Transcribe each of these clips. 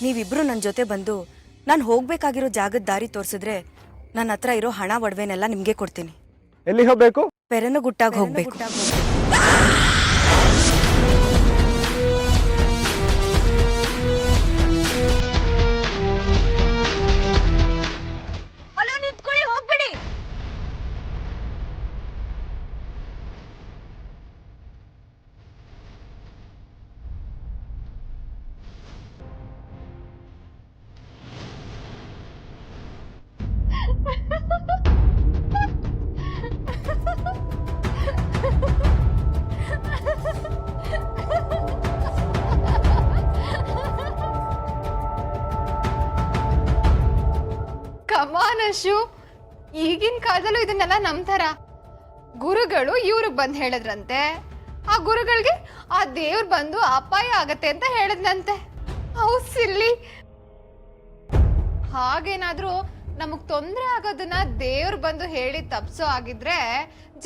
ನೀವಿಬ್ರು ನನ್ನ ಜೊತೆ ಬಂದು ನಾನು ಹೋಗ್ಬೇಕಾಗಿರೋ ಜಾಗದ ದಾರಿ ತೋರಿಸಿದ್ರೆ ನನ್ನ ಹತ್ರ ಇರೋ ಹಣ ಒಡವೆನೆಲ್ಲ ನಿಮಗೆ ಕೊಡ್ತೀನಿ. ಎಲ್ಲಿ ಹೋಗ್ಬೇಕು? ಪೆರನಗುಟ್ಟಾಗ ಹೋಗ್ಬೇಕು. ಕಮಾನ್ ಅಶು, ಈಗಿನ ಕಾಲದಲ್ಲೂ ಇದನ್ನೆಲ್ಲ ನಂಬ್ತಾರ? ಗುರುಗಳು ಇವ್ರಿಗೆ ಬಂದು ಹೇಳಿದ್ರಂತೆ, ಆ ಗುರುಗಳಿಗೆ ಆ ದೇವ್ರು ಬಂದು ಅಪಾಯ ಆಗತ್ತೆ ಅಂತ ಹೇಳಿದ್ನಂತೆ. ಹೌಸಿಲ್ಲಿ ಹಾಗೇನಾದ್ರೂ ನಮಗ್ ತೊಂದರೆ ಆಗೋದನ್ನ ದೇವ್ರು ಬಂದು ಹೇಳಿ ತಪ್ಸೋ ಆಗಿದ್ರೆ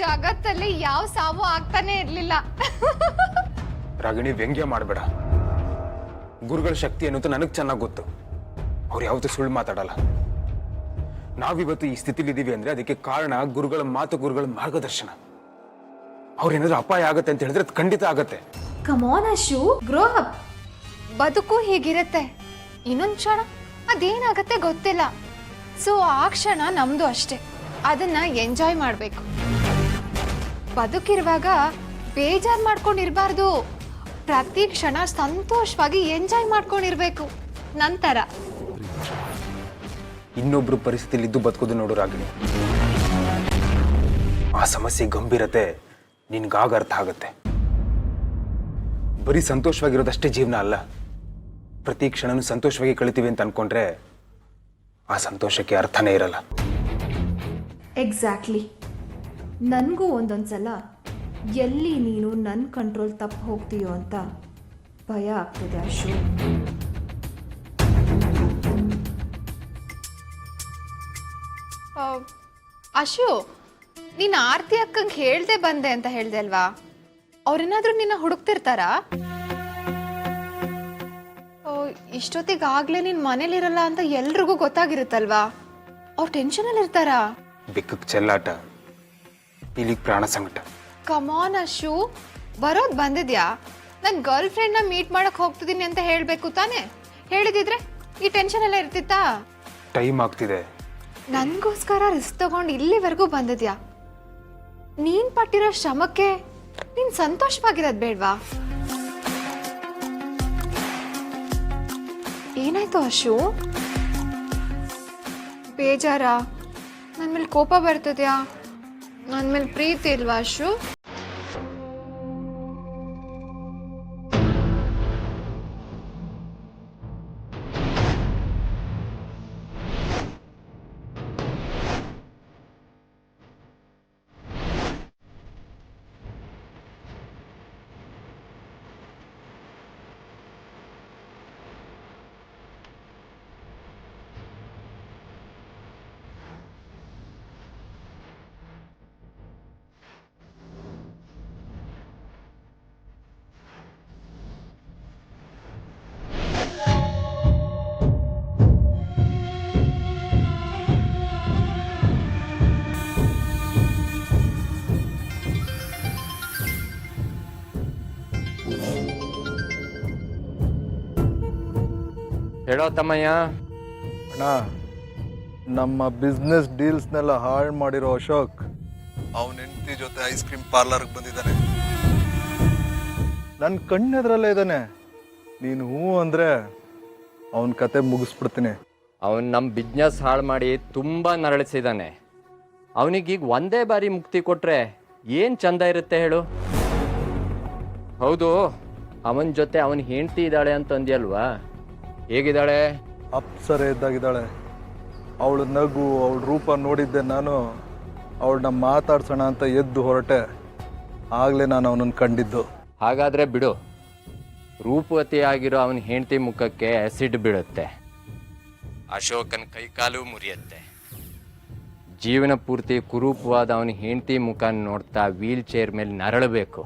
ಜಗತ್ತಲ್ಲಿ ಯಾವ ಸಾವು ಆಗ್ತಾನೆ ಇರ್ಲಿಲ್ಲ. ರಾಗಿಣಿ, ವ್ಯಂಗ್ಯ ಮಾಡಬೇಡ. ಗುರುಗಳ ಶಕ್ತಿ ಅನ್ನೋದು ನನಗೆ ಚೆನ್ನಾಗಿ ಗೊತ್ತು. ಅವ್ರು ಯಾವತ್ತೂ ಸುಳ್ಳು ಮಾತಾಡಲ್ಲ. ನಾವಿವತ್ತು ಈ ಸ್ಥಿತಿಲಿದ್ದೀವಿ ಅಂದ್ರೆ ಅದಕ್ಕೆ ಕಾರಣ ಗುರುಗಳ ಮಾತು, ಗುರುಗಳ ಮಾರ್ಗದರ್ಶನ. ಅವ್ರೇನಾದ್ರೂ ಅಪಾಯ ಆಗತ್ತೆ ಅಂತ ಹೇಳಿದ್ರೆ ಅದು ಖಂಡಿತ ಆಗತ್ತೆ. ಕಮಾನ್ ಅಶು, ಗ್ರೋ ಅಪ್. ಬದುಕು ಹೀಗಿರತ್ತೆ, ಇನ್ನೊಂದು ಕ್ಷಣ ಅದೇನಾಗತ್ತೆ ಗೊತ್ತಿಲ್ಲ. ಸೊ ಆ ಕ್ಷಣ ನಮ್ದು ಅಷ್ಟೇ, ಅದನ್ನ ಎಂಜಾಯ್ ಮಾಡ್ಬೇಕು. ಬದುಕಿರುವಾಗ ಬೇಜಾರ್ ಮಾಡ್ಕೊಂಡಿರ್ಬಾರ್ದು, ಪ್ರತಿ ಕ್ಷಣ ಸಂತೋಷವಾಗಿ ಎಂಜಾಯ್ ಮಾಡ್ಕೊಂಡಿರ್ಬೇಕು. ನಂತರ ಇನ್ನೊಬ್ರು ಪರಿಸ್ಥಿತಿಲಿದ್ದು ಬದುಕೋದು ನೋಡು ರಾಗಿಣಿ. ಆ ಸಮಸ್ಯೆ ಗಂಭೀರತೆ ನಿನ್ಗಾಗ ಅರ್ಥ ಆಗತ್ತೆ. ಬರೀ ಸಂತೋಷವಾಗಿರೋದಷ್ಟೇ ಜೀವನ ಅಲ್ಲ. ಪ್ರತಿ ಕ್ಷಣನೂ ಸಂತೋಷವಾಗಿ ಕಳಿತೀವಿ ಅಂತ ಅನ್ಕೊಂಡ್ರೆ ಆ ಸಂತೋಷಕ್ಕೆ ಅರ್ಥನೇ ಇರಲ್ಲ. ಎಕ್ಸಾಕ್ಟ್ಲಿ. ನನಗೂ ಒಂದೊಂದ್ಸಲ ಎಲ್ಲಿ ನೀನು ನನ್ನ ಕಂಟ್ರೋಲ್ ತಪ್ಪು ಹೋಗ್ತೀಯೋ ಅಂತ ಭಯ ಆಗ್ತದೆ ಅಶು. ಅಶು, ನೀನು ಆರ್ತಿ ಅಕ್ಕಂಗೆ ಹೇಳ್ದೆ ಬಂದೆ ಅಂತ ಹೇಳ್ದೆ ಅಲ್ವಾ? ಅವ್ರೇನಾದ್ರೂ ನಿನ್ನ ಹುಡುಕ್ತಿರ್ತಾರಾ? ಇಷ್ಟೊತ್ತಿಗಾಗ್ಲೇ ನೀನ್ ಮನೇಲಿರಲ್ಲ ಅಂತ ಎಲ್ರಿಗೂ ಗೊತ್ತಾಗಿರುತ್ತಲ್ವಾ? ಅವ್ರು ಟೆನ್ಷನಲ್ಲಿ ಇರ್ತಾರಾ? ಬೆಕ್ಕಕ್ಕೆ ಚೆಲ್ಲಾಟ, ಇಲ್ಲಿಗೆ ಪ್ರಾಣ ಸಂಕಟ. ಕಮಾನ್ ಅಶು, ಬರೋದ್ ಬಂದಿದ್ಯಾ? ನನ್ನ ಗರ್ಲ್ ಫ್ರೆಂಡ್ನ ಮೀಟ್ ಮಾಡಕ್ ಹೋಗ್ತಿದ್ದೀನಿ ಅಂತ ಹೇಳ್ಬೇಕು ತಾನೆ? ಹೇಳಿದಿದ್ರೆ ಈ ಟೆನ್ಷನ್ ಎಲ್ಲ ಇರ್ತಿತ್ತಾ? ಟೈಮ್ ಆಗ್ತಿದೆ. ನನ್ಗೋಸ್ಕರ ರಿಸ್ಕ್ ತಗೊಂಡು ಇಲ್ಲಿವರೆಗೂ ಬಂದಿದ್ಯಾ? ನೀನ್ ಪಟ್ಟಿರೋ ಶ್ರಮಕ್ಕೆ ನೀನ್ ಸಂತೋಷವಾಗಿರೋದ್ ಬೇಡ್ವಾ? ಏನಾಯ್ತು ಅಶು? ಬೇಜಾರ? ನನ್ನ ಮೇಲೆ ಕೋಪ ಬರ್ತದ್ಯಾ? ನನ್ನ ಮೇಲೆ ಪ್ರೀತಿ ಇಲ್ವಾ ಅಶು? ಹೇಳೋ ತಮ್ಮಯ್ಯ. ಅಣ್ಣ, ನಮ್ಮ ಬಿಸ್ನೆಸ್ ಡೀಲ್ಸ್ನೆಲ್ಲ ಹಾಳು ಮಾಡಿರೋ ಅಶೋಕ್ ಅವನ ಹೆಂಡತಿ ಜೊತೆ ಐಸ್ ಕ್ರೀಮ್ ಪಾರ್ಲರ್ಗೆ ಬಂದಿದ್ದಾನೆ. ನನ್ನ ಕಣ್ಣೆದ್ರಲ್ಲೇ ಇದ್ದಾನೆ. ನೀನು ಹ್ಞೂ ಅಂದರೆ ಅವನ ಕತೆ ಮುಗಿಸ್ಬಿಡ್ತೀನಿ. ಅವನು ನಮ್ಮ ಬಿಸ್ನೆಸ್ ಹಾಳು ಮಾಡಿ ತುಂಬ ನರಳಿಸಿದ್ದಾನೆ. ಅವನಿಗೀಗ ಒಂದೇ ಬಾರಿ ಮುಕ್ತಿ ಕೊಟ್ಟರೆ ಏನು ಚಂದ ಇರುತ್ತೆ ಹೇಳು? ಹೌದು, ಅವನ ಜೊತೆ ಅವನ ಹೆಂಡತಿ ಇದ್ದಾಳೆ ಅಂತ ಅಂದ್ಯಲ್ವಾ? ಹೇಗಿದ್ದಾಳೆ? ಅಪ್ಸರೆ ಇದ್ದಾಗಿದ್ದಾಳೆ. ಅವಳ ನಗು, ಅವಳ ರೂಪ ನೋಡಿದ್ದೆ ನಾನು. ಅವಳನ್ನ ಮಾತಾಡ್ಸೋಣ ಅಂತ ಎದ್ದು ಹೊರಟೆ. ಆಗಲೇ ನಾನು ಅವನನ್ನು ಕಂಡಿದ್ದು. ಹಾಗಾದರೆ ಬಿಡು, ರೂಪವತಿ ಆಗಿರೋ ಅವನ ಹೆಂಡತಿ ಮುಖಕ್ಕೆ ಆ್ಯಸಿಡ್ ಬೀಳುತ್ತೆ, ಅಶೋಕನ ಕೈಕಾಲು ಮುರಿಯುತ್ತೆ. ಜೀವನ ಪೂರ್ತಿ ಕುರೂಪವಾದ ಅವನ ಹೆಂಡತಿ ಮುಖ ನೋಡ್ತಾ ವೀಲ್ ಚೇರ್ ಮೇಲೆ ನರಳಬೇಕು.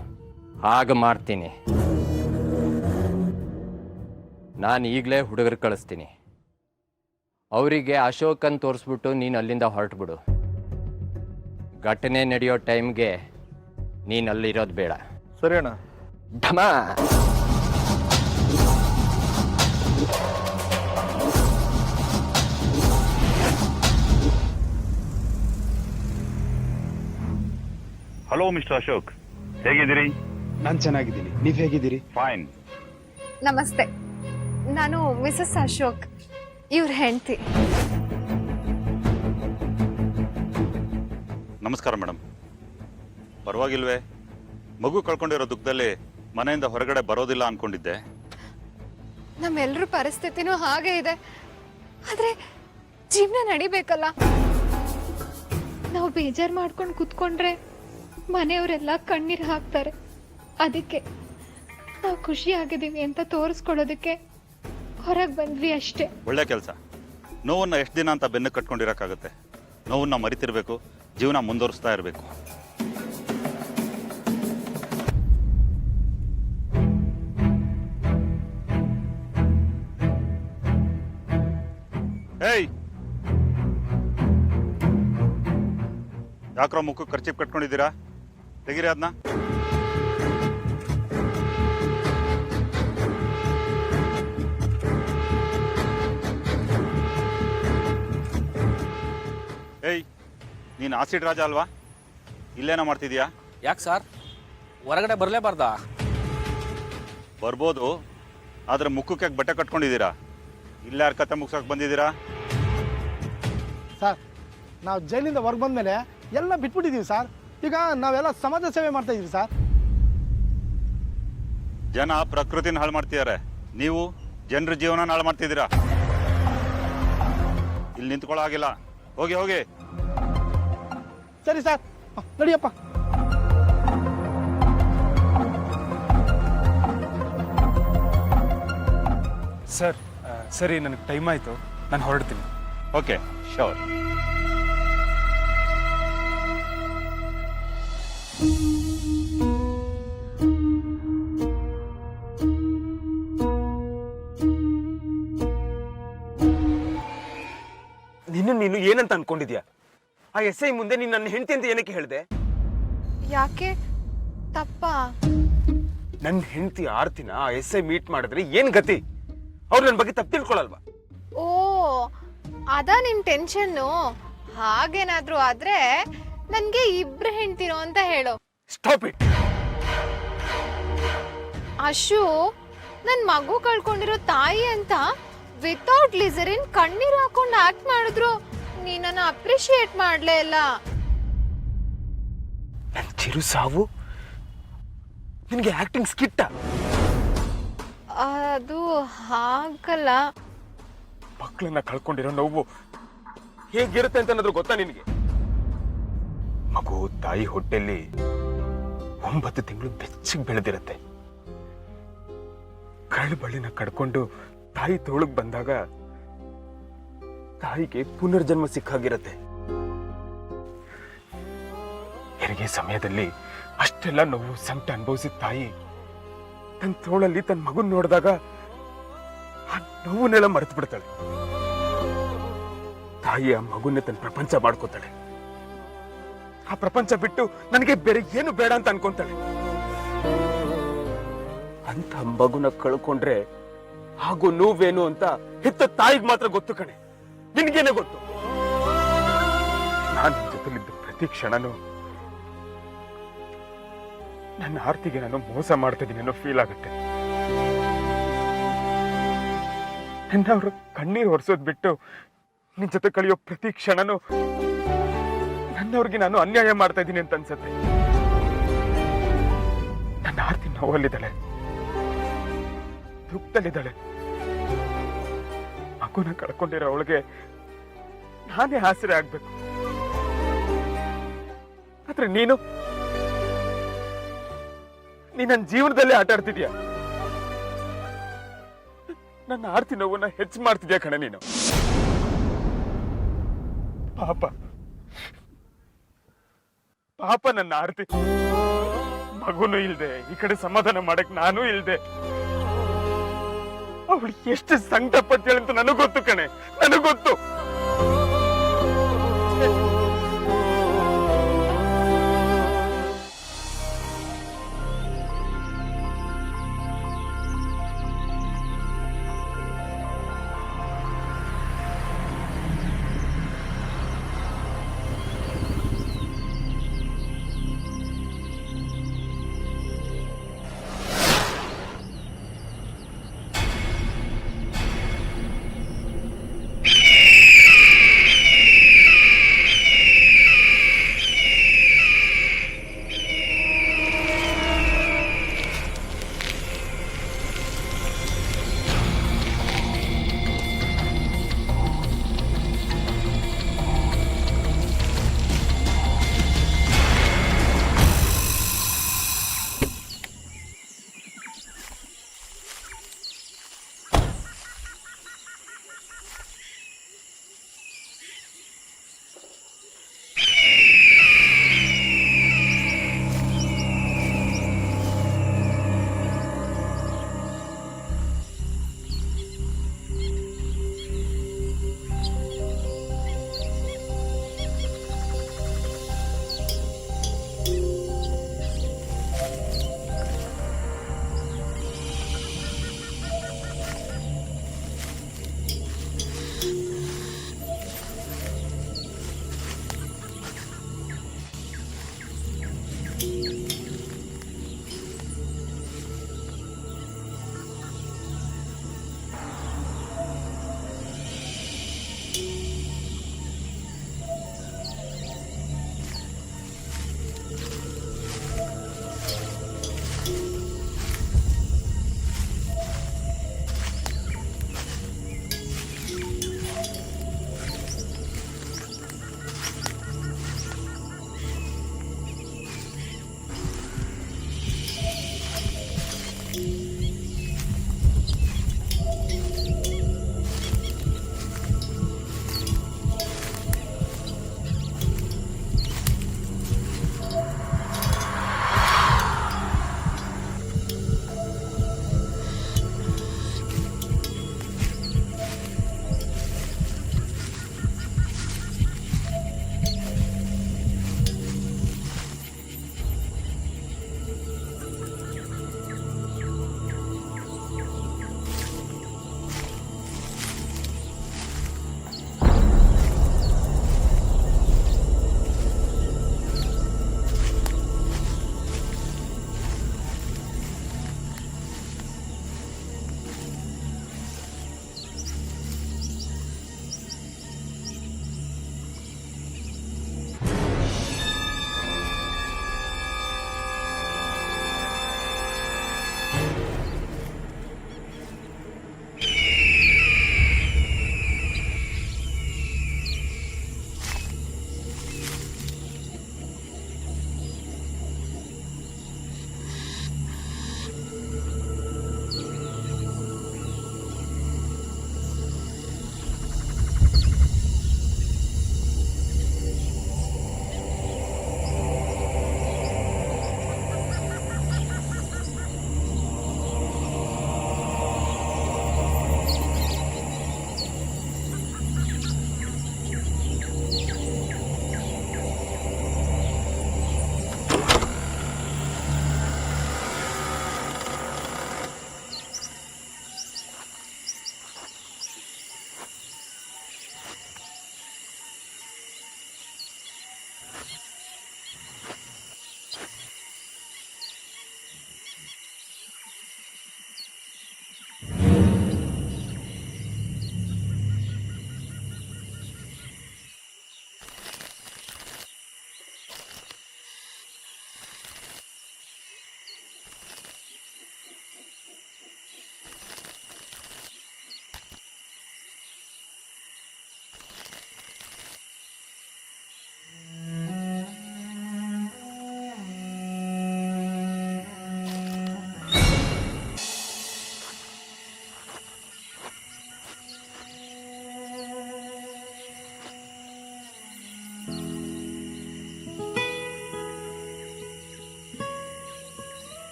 ಹಾಗೆ ಮಾಡ್ತೀನಿ. ನಾನು ಈಗಲೇ ಹುಡುಗರು ಕಳಿಸ್ತೀನಿ. ಅವರಿಗೆ ಅಶೋಕನ್ ತೋರಿಸ್ಬಿಟ್ಟು ನೀನು ಅಲ್ಲಿಂದ ಹೊರಟ್ಬಿಡು. ಘಟನೆ ನಡೆಯೋ ಟೈಮ್ಗೆ ನೀನು ಅಲ್ಲಿರೋದು ಬೇಡ. ಸರಿ ಅಣ್ಣ. ಢಮ. ಹಲೋ ಮಿಸ್ಟರ್ ಅಶೋಕ್, ಹೇಗಿದ್ದೀರಿ? ನಾನು ಚೆನ್ನಾಗಿದ್ದೀನಿ, ನೀವು ಹೇಗಿದ್ದೀರಿ? ಫೈನ್. ನಮಸ್ತೆ, ನಾನು ಮಿಸಸ್ ಅಶೋಕ್, ಇವ್ರ ಹೆಂಡತಿ. ನಮಸ್ಕಾರ ಮೇಡಮ್. ಪರವಾಗಿಲ್ವೇ? ಮಗು ಕಳ್ಕೊಂಡಿರೋ ದುಃಖದಲ್ಲಿ ಮನೆಯಿಂದ ಹೊರಗಡೆ ಬರೋದಿಲ್ಲ ಅನ್ಕೊಂಡಿದ್ದೆ. ನಮ್ಮೆಲ್ಲರ ಪರಿಸ್ಥಿತಿನೂ ಹಾಗೆ ಇದೆ. ಆದ್ರೆ ಜೀವನ ನಡಿಬೇಕಲ್ಲ. ನಾವು ಬೇಜಾರು ಮಾಡ್ಕೊಂಡು ಕೂತ್ಕೊಂಡ್ರೆ ಮನೆಯವರೆಲ್ಲ ಕಣ್ಣೀರು ಹಾಕ್ತಾರೆ. ಅದಕ್ಕೆ ನಾವು ಖುಷಿ ಆಗಿದ್ದೀವಿ ಅಂತ ತೋರಿಸ್ಕೊಳ್ಳೋದಕ್ಕೆ ಹೊರಗೆ ಬಂದ್ವಿ ಅಷ್ಟೇ. ಒಳ್ಳೆ ಕೆಲಸ. ನೋವನ್ನ ಎಷ್ಟು ದಿನ ಅಂತ ಬೆನ್ನು ಕಟ್ಕೊಂಡಿರೋಕ್ಕಾಗುತ್ತೆ? ನೋವನ್ನ ಮರಿತಿರ್ಬೇಕು, ಜೀವನ ಮುಂದುವರಿಸ್ತಾ ಇರಬೇಕು. ಏಯ್, ಯಾಕ್ರೋ ಮುಖಕ್ಕೆ ಖರ್ಚಿಪ್ ಕಟ್ಕೊಂಡಿದ್ದೀರಾ? ತೆಗೀರಿ ಅದನ್ನ. ಏಯ್, ನೀನು ಆಸಿಡ್ ರಾಜ ಅಲ್ವಾ? ಇಲ್ಲೇನೋ ಮಾಡ್ತಿದ್ಯಾ? ಯಾಕೆ ಸರ್, ಹೊರಗಡೆ ಬರಲೇಬಾರ್ದಾ? ಬರ್ಬೋದು, ಆದರೆ ಮುಖಕ್ಕೆ ಯಾಕೆ ಬಟ್ಟೆ ಕಟ್ಕೊಂಡಿದ್ದೀರಾ? ಇಲ್ಲೇ ಯಾರು ಕತೆ ಮುಗ್ಸೋಕೆ ಬಂದಿದ್ದೀರಾ? ಸರ್, ನಾವು ಜೈಲಿಂದ ಹೊರಗೆ ಬಂದಮೇಲೆ ಎಲ್ಲ ಬಿಟ್ಬಿಟ್ಟಿದ್ದೀವಿ ಸರ್. ಈಗ ನಾವೆಲ್ಲ ಸಮಾಜ ಸೇವೆ ಮಾಡ್ತಾ ಇದೀವಿ ಸರ್. ಜನ ಪ್ರಕೃತಿನ ಹಾಳು ಮಾಡ್ತಿದ್ದಾರೆ, ನೀವು ಜನರ ಜೀವನ ಹಾಳು ಮಾಡ್ತಿದ್ದೀರಾ. ಇಲ್ಲಿ ನಿಂತ್ಕೊಳ್ಳೋಗಿಲ್ಲ, ಹೋಗಿ ಹೋಗಿ. ಸರಿ ಸರ್, ನಡಿಯಪ್ಪ. ಸರ್, ಸರಿ, ನನಗೆ ಟೈಮ್ ಆಯಿತು, ನಾನು ಹೊರಡ್ತೀನಿ. Okay, sure. ನೀನು ಏನಂತ ಅನ್ಕೊಂಡಿದ್ಯಾ? ಆ SI ಮುಂದೆ ನೀನು ನನ್ನ ಹೆಂಡತಿ ಅಂತ ಏನಕ್ಕೆ ಹೇಳಿದೆ? ಯಾಕೆ ತಪ್ಪ? ನನ್ನ ಹೆಂಡತಿ ಆರ್ತಿನ ಆ SI ಮೀಟ್ ಮಾಡಿದ್ರೆ ಏನ್ ಗತಿ? ಅವ್ರು ನನ್ನ ಬಗ್ಗೆ ತಪ್ಪು ತಿಳ್ಕೊಳಲ್ವಾ? ಓ, ಅದ ನಿನ್ ಟೆನ್ಷನ್ನು. ಹಾಗೇನಾದ್ರೂ ಆದ್ರೆ ನನ್ಗೆ ಇಬ್ರು ಹೆಂಡ್ತಿರೋ ಅಂತ ಹೇಳು. Stop it. ಅಶು, ನನ್ ಮಗು ಕಳ್ಕೊಂಡಿರೋ ತಾಯಿ ಅಂತ ವಿತೌಟ್ ಲಿಸರಿನ್ ಕಣ್ಣೀರು ಹಾಕೊಂಡು ಆಕ್ಟ್ ಮಾಡಿದ್ರು ನೀನನ್ನ ಅಪ್ರಿಶಿಯೇಟ್ ಮಾಡ್ಲೇ ಇಲ್ಲ. ನನ್ನ ಚಿರು ಸಾವು ನಿನಗೆ ಆಕ್ಟಿಂಗ್ ಸ್ಕಿಟ್ಟ? ಅದು ಹಾಗಲ್ಲ. ಮಕ್ಕಳನ್ನ ಕಳ್ಕೊಂಡಿರೋ ನೋವು ಹೇಗಿರುತ್ತೆ ಅಂತ ಅನ್ನೋದು ಗೊತ್ತಾ ನಿನಗೆ? ಮಗು ತಾಯಿ ಹೊಟ್ಟೆಲ್ಲಿ 9 ತಿಂಗಳು ಬೆಚ್ಚಗೆ ಬೆಳೆದಿರುತ್ತೆ. ಕಳ್ಳ ಬಳ್ಳಿನ ಕಡ್ಕೊಂಡು ತಾಯಿ ತೋಳಗ್ ಬಂದಾಗ ತಾಯಿಗೆ ಪುನರ್ಜನ್ಮ ಸಿಕ್ಕಾಗಿರತ್ತೆ. ಹೆರಿಗೆ ಸಮಯದಲ್ಲಿ ಅಷ್ಟೆಲ್ಲ ನೋವು ಸಂಕಟ ಅನುಭವಿಸಿದ ತಾಯಿ ತನ್ನ ತೋಳಲ್ಲಿ ತನ್ನ ಮಗುನ್ ನೋಡಿದಾಗ ಆ ನೋವನ್ನೆಲ್ಲ ಮರೆತು ಬಿಡ್ತಾಳೆ. ತಾಯಿ ಆ ಮಗುನ್ನೇ ತನ್ನ ಪ್ರಪಂಚ ಮಾಡ್ಕೋತಾಳೆ. ಆ ಪ್ರಪಂಚ ಬಿಟ್ಟು ನನಗೆ ಬೇರೆ ಏನು ಬೇಡ ಅಂತ ಅನ್ಕೊಂತಾಳೆ. ಅಂತ ಮಗುನ ಕಳ್ಕೊಂಡ್ರೆ ಹಾಗೂ ನೋವೇನು ಅಂತ ಹೆತ್ತ ತಾಯಿಗೆ ಮಾತ್ರ ಗೊತ್ತು ಕಣೆ. ನಿನ್ಗೇನೆ ಗೊತ್ತು. ನಾನು ನಿನ್ ಜೊತೆಲಿದ್ದ ಪ್ರತಿ ಕ್ಷಣನೂ ನನ್ನ ಆರ್ತಿಗೆ ನಾನು ಮೋಸ ಮಾಡ್ತಾ ಇದ್ದೀನಿ ಅನ್ನೋ ಫೀಲ್ ಆಗುತ್ತೆ. ನನ್ನ ಅವ್ರ ಕಣ್ಣೀರು ಒರೆಸೋದ್ ಬಿಟ್ಟು ನಿನ್ ಜೊತೆ ಕಳೆಯೋ ಪ್ರತಿ ಕ್ಷಣನೂ ನನ್ನವ್ರಿಗೆ ನಾನು ಅನ್ಯಾಯ ಮಾಡ್ತಾ ಇದ್ದೀನಿ ಅಂತ ಅನ್ಸತ್ತೆ. ನನ್ನ ಆರ್ತಿ ನೋವಲ್ಲಿದ್ದಾಳೆ, ದುಃಖದಲ್ಲಿದ್ದಾಳೆ. ಮಗುನ ಕಳ್ಕೊಂಡಿರೋ ಅವಳಿಗೆ ನಾನೇ ಆಸರೆ ಆಗ್ಬೇಕು. ಆದ್ರೆ ನೀನು ನನ್ನ ಜೀವನದಲ್ಲೇ ಆಟ ಆಡ್ತಿದ್ಯಾ. ನನ್ನ ಆರ್ತಿ ನೋವನ್ನ ಹೆಚ್ಚು ಮಾಡ್ತಿದ್ಯಾ ಕಣೆ ನೀನು. ಪಾಪ ಪಾಪ ನನ್ನ ಆರ್ತಿ. ಮಗುನು ಇಲ್ದೆ, ಈ ಕಡೆ ಸಮಾಧಾನ ಮಾಡಕ್ ನಾನೂ ಇಲ್ದೆ. ಅವಳು ಎಷ್ಟು ಸಂಕಟ ಪಡ್ತಾಳೆ ಅಂತ ನನಗೆ ಗೊತ್ತು ಕಣೆ, ನನಗೆ ಗೊತ್ತು.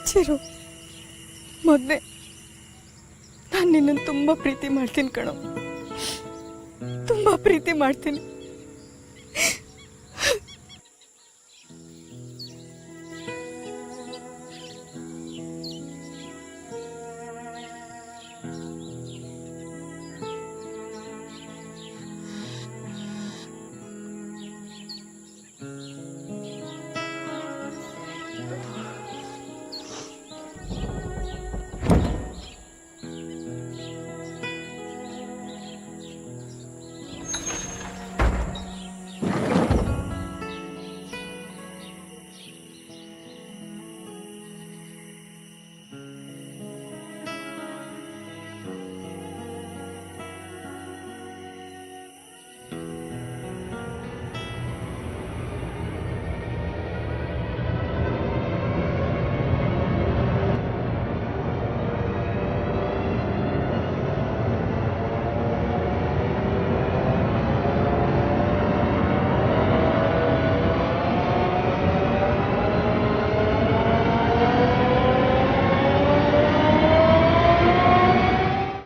ಚಿರು, ಮಗನೆ, ನಾನು ನಿನ್ನನ್ನು ತುಂಬ ಪ್ರೀತಿ ಮಾಡ್ತೀನಿ ಕಣೋ, ತುಂಬ ಪ್ರೀತಿ ಮಾಡ್ತೀನಿ.